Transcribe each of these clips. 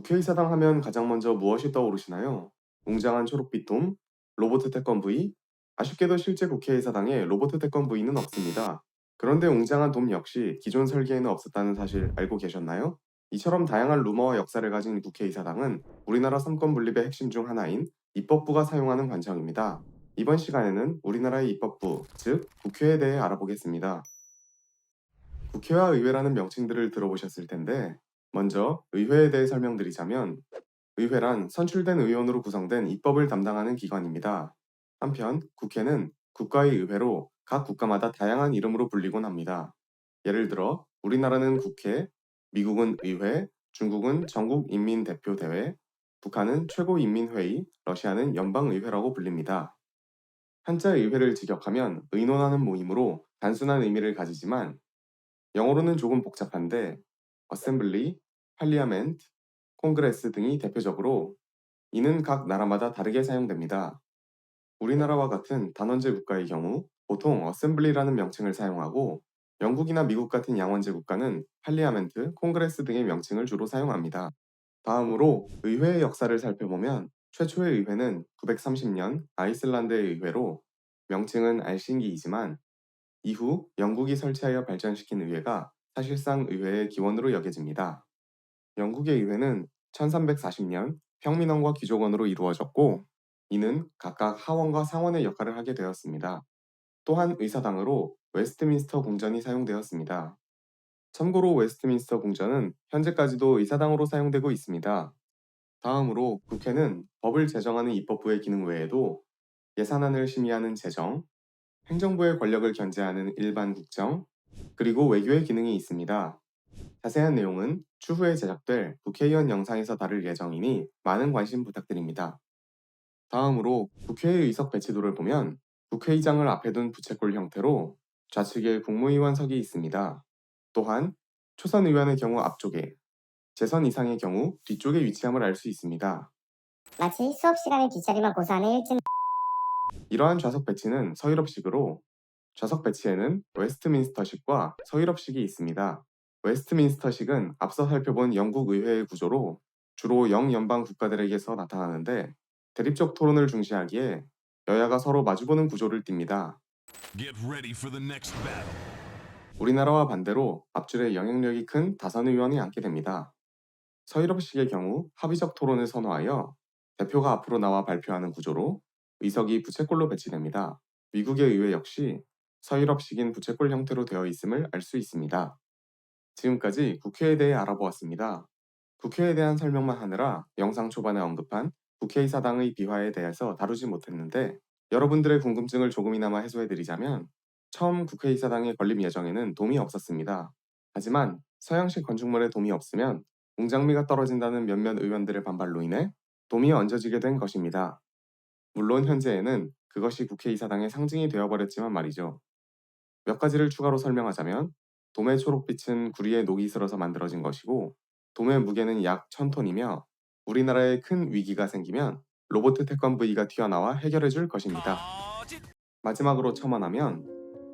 국회의사당 하면 가장 먼저 무엇이 떠오르시나요? 웅장한 초록빛 돔, 로봇 태권브이? 아쉽게도 실제 국회의사당에 로봇 태권브이는 없습니다. 그런데 웅장한 돔 역시 기존 설계에는 없었다는 사실 알고 계셨나요? 이처럼 다양한 루머와 역사를 가진 국회의사당은 우리나라 삼권 분립의 핵심 중 하나인 입법부가 사용하는 관청입니다. 이번 시간에는 우리나라의 입법부, 즉 국회에 대해 알아보겠습니다. 국회와 의회라는 명칭들을 들어보셨을 텐데, 먼저 의회에 대해 설명드리자면, 의회란 선출된 의원으로 구성된 입법을 담당하는 기관입니다. 한편 국회는 국가의 의회로 각 국가마다 다양한 이름으로 불리곤 합니다. 예를 들어 우리나라는 국회, 미국은 의회, 중국은 전국인민대표대회, 북한은 최고인민회의, 러시아는 연방의회라고 불립니다. 한자 의회를 직역하면 의논하는 모임으로 단순한 의미를 가지지만 영어로는 조금 복잡한데 어셈블리, 팔리아멘트, 콩그레스 등이 대표적으로 이는 각 나라마다 다르게 사용됩니다. 우리나라와 같은 단원제 국가의 경우 보통 어셈블리라는 명칭을 사용하고 영국이나 미국 같은 양원제 국가는 팔리아멘트, 콩그레스 등의 명칭을 주로 사용합니다. 다음으로 의회의 역사를 살펴보면 최초의 의회는 930년 아이슬란드의 의회로 명칭은 알싱기이지만 이후 영국이 설치하여 발전시킨 의회가 사실상 의회의 기원으로 여겨집니다. 영국의 의회는 1340년 평민원과 귀족원으로 이루어졌고 이는 각각 하원과 상원의 역할을 하게 되었습니다. 또한 의사당으로 웨스트민스터 궁전이 사용되었습니다. 참고로 웨스트민스터 궁전은 현재까지도 의사당으로 사용되고 있습니다. 다음으로 국회는 법을 제정하는 입법부의 기능 외에도 예산안을 심의하는 재정, 행정부의 권력을 견제하는 일반 국정, 그리고 외교의 기능이 있습니다. 자세한 내용은 추후에 제작될 국회의원 영상에서 다룰 예정이니 많은 관심 부탁드립니다. 다음으로 국회의 의석 배치도를 보면 국회의장을 앞에 둔 부채꼴 형태로 좌측에 국무위원석이 있습니다. 또한 초선 의원의 경우 앞쪽에, 재선 이상의 경우 뒤쪽에 위치함을 알 수 있습니다. 마치 수업 시간에 뒷자리만 고사하는 일진. 이러한 좌석 배치는 서유럽식으로 좌석 배치에는 웨스트민스터식과 서유럽식이 있습니다. 웨스트민스터식은 앞서 살펴본 영국 의회의 구조로 주로 영연방 국가들에게서 나타나는데 대립적 토론을 중시하기에 여야가 서로 마주보는 구조를 띱니다. 우리나라와 반대로 앞줄에 영향력이 큰 다선 의원이 앉게 됩니다. 서유럽식의 경우 합의적 토론을 선호하여 대표가 앞으로 나와 발표하는 구조로 의석이 부채꼴로 배치됩니다. 미국의 의회 역시 서유럽식인 부채꼴 형태로 되어 있음을 알 수 있습니다. 지금까지 국회에 대해 알아보았습니다. 국회에 대한 설명만 하느라 영상 초반에 언급한 국회의사당의 비화에 대해서 다루지 못했는데 여러분들의 궁금증을 조금이나마 해소해드리자면 처음 국회의사당에 건립 예정에는 돔이 없었습니다. 하지만 서양식 건축물에 돔이 없으면 웅장미가 떨어진다는 몇몇 의원들의 반발로 인해 돔이 얹어지게 된 것입니다. 물론 현재에는 그것이 국회의사당의 상징이 되어버렸지만 말이죠. 몇 가지를 추가로 설명하자면 돔의 초록빛은 구리에 녹이 슬어서 만들어진 것이고 돔의 무게는 약 1000톤이며 우리나라에 큰 위기가 생기면 로봇 태권브이가 튀어나와 해결해줄 것입니다. 마지막으로 첨언하면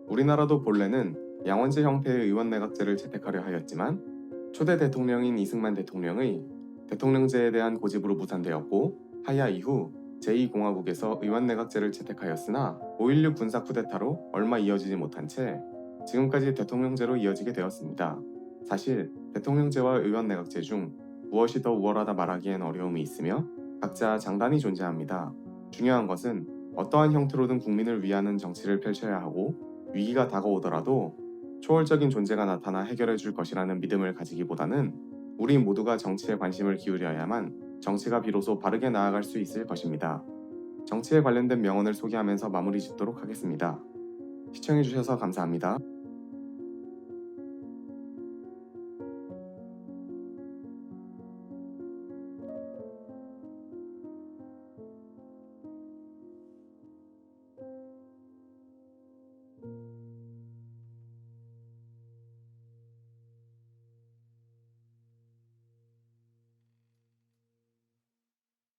우리나라도 본래는 양원제 형태의 의원내각제를 채택하려 하였지만 초대 대통령인 이승만 대통령의 대통령제에 대한 고집으로 무산되었고 하야 이후 제2공화국에서 의원내각제를 채택하였으나 5.16 군사 쿠데타로 얼마 이어지지 못한 채 지금까지 대통령제로 이어지게 되었습니다. 사실 대통령제와 의원내각제 중 무엇이 더 우월하다 말하기엔 어려움이 있으며 각자 장단이 존재합니다. 중요한 것은 어떠한 형태로든 국민을 위하는 정치를 펼쳐야 하고 위기가 다가오더라도 초월적인 존재가 나타나 해결해 줄 것이라는 믿음을 가지기보다는 우리 모두가 정치에 관심을 기울여야만 정치가 비로소 바르게 나아갈 수 있을 것입니다. 정치에 관련된 명언을 소개하면서 마무리 짓도록 하겠습니다. 시청해주셔서 감사합니다.